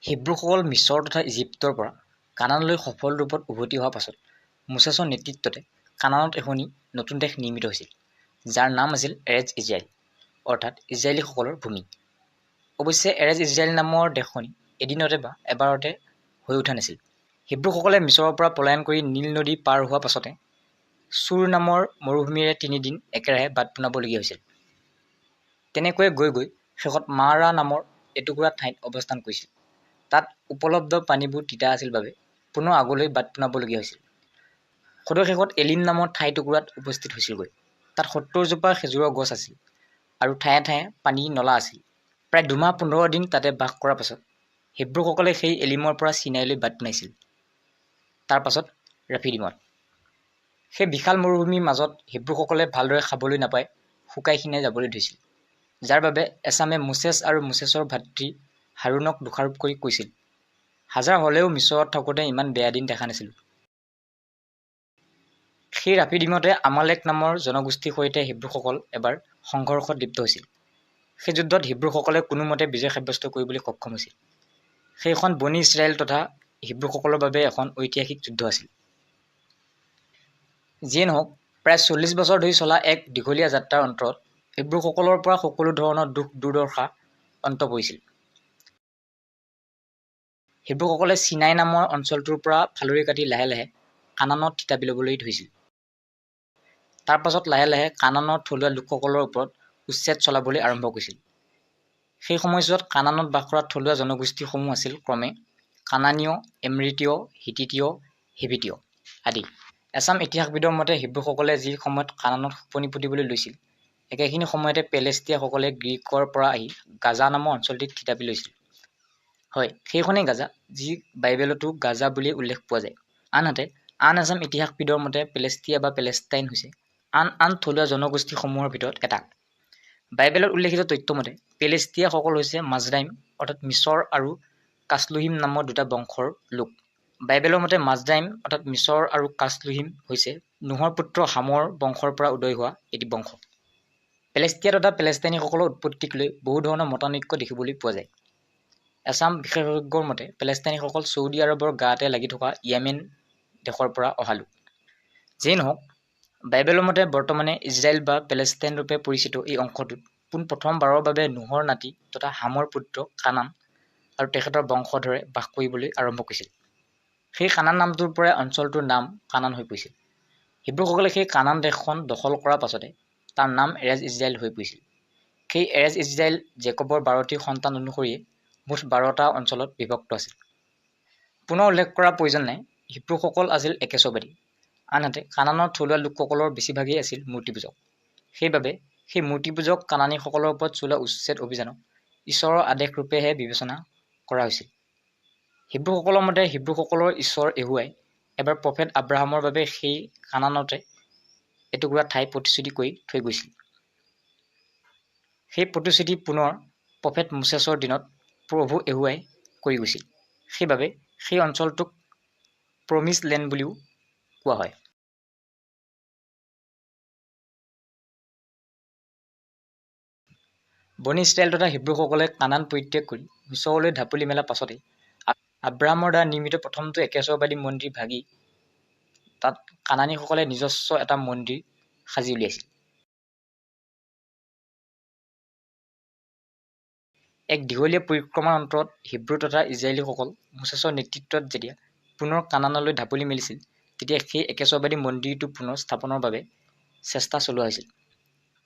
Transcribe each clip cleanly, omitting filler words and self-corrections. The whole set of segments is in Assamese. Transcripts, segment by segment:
হিব্ৰুসকল মিছৰ তথা ইজিপ্তৰ পৰা কানানলৈ সফল ৰূপত উভতি অহাৰ পাছত মোচেছৰ নেতৃত্বতে কানানত এখনি নতুন দেশ নিৰ্মিত হৈছিল, যাৰ নাম আছিল এৰেজ ইজৰাইল, অৰ্থাৎ ইজৰাইলীসকলৰ ভূমি। অৱশ্যে এৰেজ ইজৰাইল নামৰ দেশখনি এদিনতে বা এবাৰতে হৈ উঠা নাছিল। হিব্ৰুসকলে মিছৰৰ পৰা পলায়ন কৰি নীল নদী পাৰ হোৱাৰ পাছতে চুৰ নামৰ মৰুভূমিৰে 3 দিন একেৰাহে বাট পোনাবলগীয়া হৈছিল। তেনেকৈয়ে গৈ গৈ শেষত মাৰা নামৰ এটুকুৰা ঠাইত অৱস্থান কৰিছিল। তাত উপলব্ধ পানীবোৰ তিতা আছিল বাবে পুনৰ আগলৈ বাট পোনাবলগীয়া হৈছিল। সদশেষত এলিম নামৰ ঠাইটুকুৰাত উপস্থিত হৈছিলগৈ। তাত 70 জোপা খেজুৰৰ গছ আছিল আৰু ঠায়ে ঠায়ে পানী নলা আছিল। প্ৰায় 2 মাহ 15 দিন তাতে বাস কৰাৰ পাছত হিব্ৰুসকলে সেই এলিমৰ পৰা চিনাইলৈ বাট পোনাইছিল, তাৰ পাছত ৰাফিডিমত। সেই বিশাল মৰুভূমিৰ মাজত হিব্ৰুসকলে ভালদৰে খাবলৈ নাপাই শুকাই খিনাই যাবলৈ ধৰিছিল, যাৰ বাবে এছামে মোচেছ আৰু মোচেছৰ ভাতৃ হাৰুনক দোষাৰোপ কৰি কৈছিল, হাজাৰ হ'লেও মিছৰত থাকোঁতে ইমান বেয়া দিন দেখা নাছিলোঁ। সেই ৰাফিডিমতে আমালেক নামৰ জনগোষ্ঠীৰ সৈতে হিব্ৰুসকল এবাৰ সংঘৰ্ষত লিপ্ত হৈছিল। সেই যুদ্ধত হিব্ৰুসকলে কোনোমতে বিজয় সাব্যস্ত কৰিবলৈ সক্ষম হৈছিল। সেইখন বনি ইছৰাইল তথা হিব্ৰুসকলৰ বাবে এখন ঐতিহাসিক যুদ্ধ আছিল। যিয়ে নহওক, প্ৰায় 40 বছৰ ধৰি চলা এক দীঘলীয়া যাত্ৰাৰ অন্তৰত হিব্ৰুসকলৰ পৰা সকলো ধৰণৰ দুখ দুৰ্দশা অন্ত পৰিছিল। হিব্ৰুসকলে চিনাই নামৰ অঞ্চলটোৰ পৰা ফালৰি কাটি লাহে লাহে কানানত থিতাপি ল'বলৈ ধৰিছিল। তাৰ পাছত লাহে লাহে কানানৰ থলুৱা লোকসকলৰ ওপৰত উচ্ছেদ চলাবলৈ আৰম্ভ কৰিছিল। সেই সময়ছোৱাত কানানত বাস কৰা থলুৱা জনগোষ্ঠীসমূহ আছিল ক্ৰমে কানানীয়, এমৰিতীয়, হিটিতীয়, হিভিতীয় আদি। এছাম ইতিহাসবিদৰ মতে হিব্ৰুসকলে যি সময়ত কানানত খোপনি পুতিবলৈ লৈছিল, একেখিনি সময়তে পেলেষ্টিয়াসকলে গ্ৰীকৰ পৰা আহি গাজা নামৰ অঞ্চলটিত থিতাপি লৈছিল। হয়, সেইখনেই গাজা, যি বাইবেলতো গাজা বুলিয়ে উল্লেখ পোৱা যায়। আনহাতে আন এছাম ইতিহাসবিদৰ মতে পেলেষ্টিয়া বা পেলেষ্টাইন হৈছে আন থলুৱা জনগোষ্ঠীসমূহৰ ভিতৰত এটা। বাইবেলত উল্লেখিত তথ্যমতে পেলেষ্টিয়াসকল হৈছে মাজৰাইম অৰ্থাৎ মিছৰ আৰু কাছলুহিম নামৰ 2টা বংশৰ লোক। বাইবেলৰ মতে মাজৰাইম অৰ্থাৎ মিছৰ আৰু কাছলুহিম হৈছে নোহৰ পুত্ৰ হামৰ বংশৰ পৰা উদয় হোৱা এটি বংশ। পেলেষ্টিয়া তথা পেলেষ্টাইনীসকলৰ উৎপত্তিক লৈ বহু ধৰণৰ মতানৈক্য দেখিবলৈ পোৱা যায়। এছাম বিশেষজ্ঞৰ মতে পেলেষ্টাইনীসকল ছৌদি আৰবৰ গাতে লাগি থকা য়েমেন দেশৰ পৰা অহা লোক। যিয়ে নহওক, বাইবেলৰ মতে বৰ্তমানে ইজৰাইল বা পেলেষ্টাইন ৰূপে পৰিচিত এই অংশটোত পোনপ্ৰথমবাৰৰ বাবে নোহৰ নাতি তথা হামৰ পুত্ৰ কানান আৰু তেখেতৰ বংশধৰে বাস কৰিবলৈ আৰম্ভ কৰিছিল। সেই কানান নামটোৰ পৰাই অঞ্চলটোৰ নাম কানান হৈ পৰিছিল। হিব্ৰুসকলে সেই কানান দেশখন দখল কৰাৰ পাছতে তাৰ নাম এৰেজ ইজৰাইল হৈ পৰিছিল। সেই এৰেজ ইজৰাইল জেকবৰ 12টি সন্তান অনুসৰিয়ে মুঠ 12টা অঞ্চলত বিভক্ত আছিল। পুনৰ উল্লেখ কৰাৰ প্ৰয়োজন নাই, হিব্ৰুসকল আছিল একেশ্বৰবাদী। আনহাতে কানানৰ থলুৱা লোকসকলৰ বেছিভাগেই আছিল মূৰ্তিপূজক। সেইবাবে সেই মূৰ্তিপূজক কানানীসকলৰ ওপৰত চলোৱা উচ্ছেদ অভিযানক ঈশ্বৰৰ আদেশ ৰূপেহে বিবেচনা কৰা হৈছিল। হিব্ৰুসকলৰ মতে হিব্ৰুসকলৰ ঈশ্বৰ এহুৱাই এবাৰ প্ৰফেট আব্ৰাহামৰ বাবে সেই কানানতে এটুকুৰা ঠাই প্ৰতিশ্ৰুতি কৰি থৈ গৈছিল। সেই প্ৰতিশ্ৰুতি পুনৰ প্ৰফেট মোচেছৰ দিনত প্ৰভু এহুৱাই কৰি গৈছিল। সেইবাবে সেই অঞ্চলটোক প্ৰমিছ লেণ্ড বুলিও কোৱা হয়। বনি ইছৰাইল তথা হিব্ৰুসকলে কানান পৰিত্যাগ কৰি মিছৰলৈ ঢাপলি মেলাৰ পাছতেই আব্ৰাহামৰ দ্বাৰা নিৰ্মিত প্ৰথমটো একেশ্বৰবাদী মন্দিৰ ভাগি তাত কানানীসকলে নিজস্ব এটা মন্দিৰ সাজি উলিয়াইছিল। এক দীঘলীয়া পৰিক্ৰমাৰ অন্তৰত হিব্ৰু তথা ইজৰাইলীসকল মোচেছৰ নেতৃত্বত যেতিয়া পুনৰ কানানলৈ ঢাপলি মেলিছিল, তেতিয়া সেই একেশ্বৰবাদী মন্দিৰটো পুনৰ স্থাপনৰ বাবে চেষ্টা চলোৱা হৈছিল।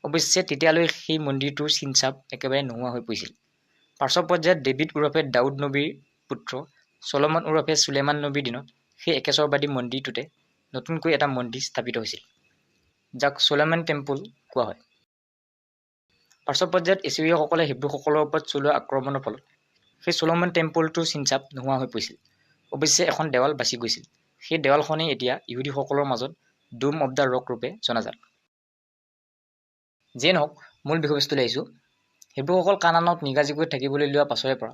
অৱশ্যে তেতিয়ালৈ সেই মন্দিৰটোৰ চিনচাপ একেবাৰে নোহোৱা হৈ পৰিছিল। পাছৰ পৰ্যায়ত ডেভিড ওৰফে দাউদ নবীৰ পুত্ৰ চলমন ওৰফে চুলেমান নবীৰ দিনত সেই একেশ্বৰবাদী মন্দিৰটোতে নতুনকৈ এটা মন্দিৰ স্থাপিত হৈছিল, যাক চলমন টেম্পল কোৱা হয়। পাছৰ পৰ্যায়ত এছিৰিয়াসকলে হিব্ৰুসকলৰ ওপৰত চলোৱা আক্ৰমণৰ ফলত সেই চলমন টেম্পলটোৰ চিনচাপ নোহোৱা হৈ পৰিছিল। অৱশ্যে এখন দেৱাল বাচি গৈছিল। সেই দেৱালখনেই এতিয়া ইহুদীসকলৰ মাজত ডোম অৱ দ্য ৰক ৰূপে জনাজাত। যিয়ে নহওক, মূল বিষয়বস্তুলৈ আহিছোঁ। হিব্ৰুসকল কানানত নিগাজীকৈ থাকিবলৈ লোৱাৰ পাছৰে পৰা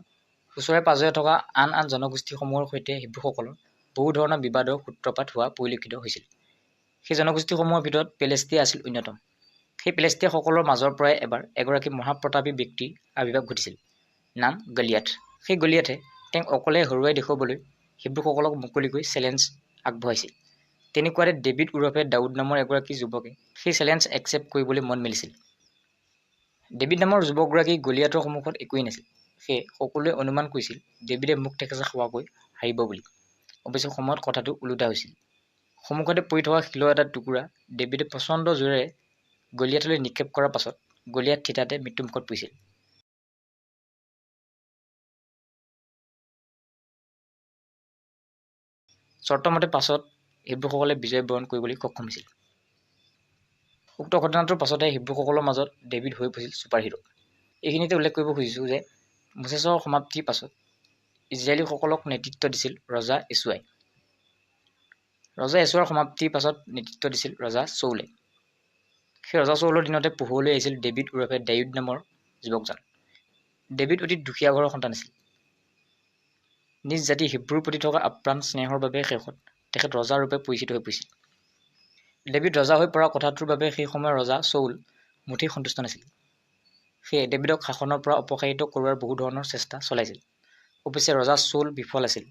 ওচৰে পাজৰে থকা আন জনগোষ্ঠীসমূহৰ সৈতে হিব্ৰুসকলৰ বহু ধৰণৰ বিবাদৰ সূত্ৰপাত হোৱা পৰিলক্ষিত হৈছিল। সেই জনগোষ্ঠীসমূহৰ ভিতৰত পেলেষ্টিয়া আছিল অন্যতম। সেই পেলেষ্টিয়াসকলৰ মাজৰ পৰাই এবাৰ এগৰাকী মহাপ্ৰতাপী ব্যক্তিৰ আৱিৰ্ভাৱ ঘটিছিল, নাম গলিয়াথ। সেই গলিয়াথে তেওঁক অকলে হৰুৱাই দেখুৱাবলৈ হিব্ৰুসকলক মুকলিকৈ চেলেঞ্জ আগবঢ়াইছিল। তেনেকুৱাতে ডেভিড ওৰফে দাউদ নামৰ এগৰাকী যুৱকে সেই চেলেঞ্জ একচেপ্ট কৰিবলৈ মন মেলিছিল। ডেভিড নামৰ যুৱকগৰাকী গলিয়াতৰ সন্মুখত একোৱেই নাছিল। সেয়ে সকলোৱে অনুমান কৰিছিল ডেভিডে মুখ ঠেকেচা খোৱাকৈ হাৰিব বুলি। অৱশ্যে সময়ত কথাটো ওলোটা হৈছিল। সন্মুখতে পৰি থকা শিলৰ এটা টুকুৰা ডেভিডে প্ৰচণ্ড জোৰেৰে গলিয়াতলৈ নিক্ষেপ কৰাৰ পাছত গলিয়াত থিতাতে মৃত্যুমুখত পৰিছিল। চৰ্তমতে পাছত হিব্ৰুসকলে বিজয় বৰণ কৰিবলৈ সক্ষম হৈছিল। উক্ত ঘটনাটোৰ পাছতে হিব্ৰুসকলৰ মাজত ডেভিড হৈ পৰিছিল ছুপাৰ হিৰো। এইখিনিতে উল্লেখ কৰিব খুজিছোঁ যে মোচেছৰ সমাপ্তিৰ পাছত ইজৰাইলীসকলক নেতৃত্ব দিছিল ৰজা য়েচুৱাই। ৰজা য়েচুৱাৰ সমাপ্তিৰ পাছত নেতৃত্ব দিছিল ৰজা চৌলে। সেই ৰজা চৌলৰ দিনতে পোহৰলৈ আহিছিল ডেভিড ওৰফে দাউদ নামৰ যুৱকজন। ডেভিড অতি দুখীয়া ঘৰৰ সন্তান আছিল। নিজ জাতি হিব্ৰুৰ প্ৰতি থকা আপ্ৰাণ স্নেহৰ বাবে শেষত তেখেত ৰজা ৰূপে পৰিচিত হৈ পৰিছিল। ডেভিড ৰজা হৈ পৰা কথাটোৰ বাবে সেই সময়ৰ ৰজা চৌল মুঠেই সন্তুষ্ট নাছিল। সেয়ে ডেভিডক শাসনৰ পৰা অপসাৰিত কৰোৱাৰ বহু ধৰণৰ চেষ্টা চলাইছিল। অৱশ্যে ৰজা চৌল বিফল আছিল,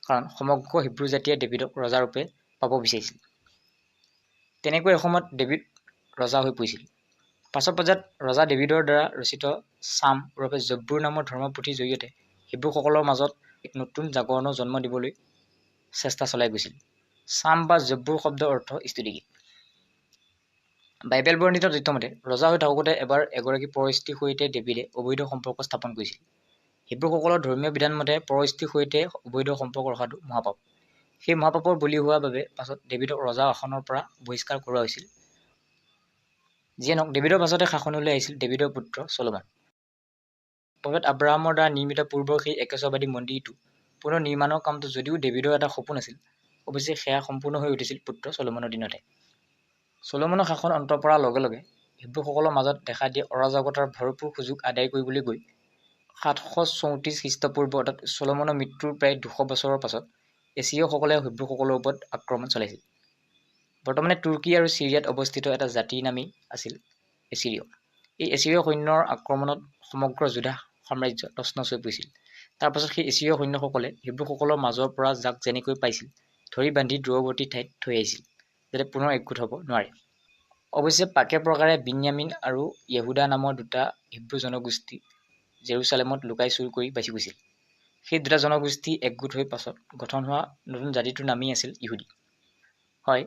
কাৰণ সমগ্ৰ হিব্ৰু জাতিয়ে ডেভিডক ৰজাৰূপে পাব বিচাৰিছিল। তেনেকৈ এসময়ত ডেভিড ৰজা হৈ পৰিছিল। পাছৰ পৰ্যায়ত ৰজা ডেভিডৰ দ্বাৰা ৰচিত চাম ওৰফে জব্বুৰ নামৰ ধৰ্মপুথিৰ জৰিয়তে হিব্ৰুসকলৰ মাজত এক নতুন জাগৰণৰ জন্ম দিবলৈ চেষ্টা চলাই গৈছিল। চাম বা জব্বুৰ শব্দৰ অৰ্থ স্তুতিগীত। বাইবেল বৰ্ণিত তথ্যমতে ৰজা হৈ থাকোঁতে এবাৰ এগৰাকী পৰস্ত্ৰীৰ সৈতে ডেভিডে অবৈধ সম্পৰ্ক স্থাপন কৰিছিল। হিব্ৰুসকলৰ ধৰ্মীয় বিধান মতে পৰস্ত্ৰীৰ সৈতে অবৈধ সম্পৰ্ক ৰখাটো মহাপাপ। সেই মহাপাপৰ বলি হোৱাৰ বাবে পাছত ডেভিডক ৰজা আসনৰ পৰা বহিষ্কাৰ কৰোৱা হৈছিল। যিয়ে নহওক ডেভিডৰ পাছতে শাসনলৈ আহিছিল ডেভিডৰ পুত্ৰ চলোমন। প্ৰফেট আব্ৰাহামৰ দ্বাৰা নিৰ্মিত পূৰ্বৰ সেই একেশ্বৰবাদী মন্দিৰটো পুনৰ নিৰ্মাণৰ কামটো যদিও ডেভিডৰ এটা সপোন আছিল, অৱশ্যে সেয়া সম্পূৰ্ণ হৈ উঠিছিল পুত্ৰ চলোমনৰ দিনতে। চলোমনৰ শাসন অন্ত পৰাৰ লগে লগে হিব্ৰুসকলৰ মাজত দেখা দিয়া অৰাজকতাৰ ভৰপূৰ সুযোগ আদায় কৰিবলৈ গৈ 734 খ্ৰীষ্টপূৰ্ব অৰ্থাৎ চলোমনৰ মৃত্যুৰ প্ৰায় 200 বছৰৰ পাছত এছিয়সকলে হিব্ৰুসকলৰ ওপৰত আক্ৰমণ চলাইছিল। বৰ্তমানে তুৰ্কী আৰু চিৰিয়াত অৱস্থিত এটা জাতিৰ নামেই আছিল এছিৰিয়। এই এছিৰিয় সৈন্যৰ আক্ৰমণত সমগ্ৰ জুদা সাম্ৰাজ্য তছনছ হৈ পৰিছিল। তাৰ পাছত সেই এছিৰিয় সৈন্যসকলে হিব্ৰুসকলৰ মাজৰ পৰা যাক যেনেকৈ পাইছিল ধৰি বান্ধি দূৰৱৰ্তী ঠাইত থৈ আহিছিল, যাতে পুনৰ একগোট হ'ব নোৱাৰে। অৱশ্যে পাকে প্ৰকাৰে বিন্যামিন আৰু য়েহুদা নামৰ দুটা হিব্ৰু জনগোষ্ঠী জেৰুচালেমত লুকাই চুৰ কৰি বাচি গৈছিল। সেই দুটা জনগোষ্ঠী একগোট হৈ পাছত গঠন হোৱা নতুন জাতিটোৰ নামেই আছিল ইহুদী। হয়,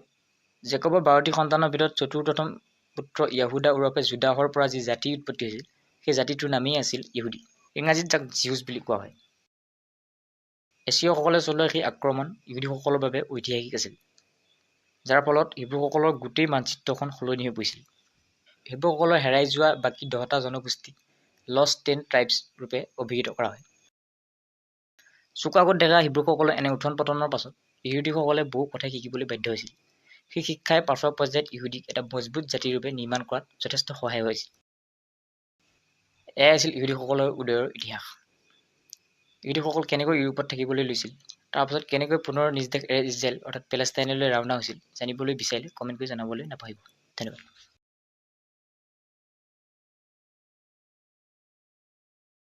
জেকবৰ 12টি সন্তানৰ ভিতৰত চতুৰ্থতম পুত্ৰ য়াহুদা ওৰফে জুদাহৰ পৰা যি জাতিৰ উৎপত্তি হৈছিল, সেই জাতিটোৰ নামেই আছিল ইহুদী। ইংৰাজীত যাক জিউছ বুলি কোৱা হয়। এছিয়সকলে চলোৱা সেই আক্ৰমণ ইহুদীসকলৰ বাবে ঐতিহাসিক আছিল, যাৰ ফলত হিব্ৰুসকলৰ গোটেই মানচিত্ৰখন সলনি হৈ পৰিছিল। হিব্ৰুসকলৰ হেৰাই যোৱা বাকী 10টা জনগোষ্ঠীক লষ্ট 10 ট্ৰাইবছ ৰূপে অভিহিত কৰা হয়। চকুৰ আগত দেখা হিব্ৰুসকলৰ এনে উত্থান পতনৰ পাছত ইহুদীসকলে বহু কথাই শিকিবলৈ বাধ্য হৈছিল। সেই শিক্ষাই পাছৰ পৰ্যায়ত ইহুদীক এটা মজবুত জাতিৰূপে নিৰ্মাণ কৰাত যথেষ্ট সহায় হৈছিল। এয়াই আছিল ইহুদীসকলৰ উদয়ৰ ইতিহাস। ইহুদীসকল কেনেকৈ ইউৰোপত থাকিবলৈ লৈছিল, তাৰপাছত কেনেকৈ পুনৰ নিজ দেশ ইজৰাইল অৰ্থাৎ পেলেষ্টাইনলৈ ৰাওনা হৈছিল, জানিবলৈ বিচাৰিলে কমেণ্ট কৰি জনাবলৈ নাপাহৰিব। ধন্যবাদ।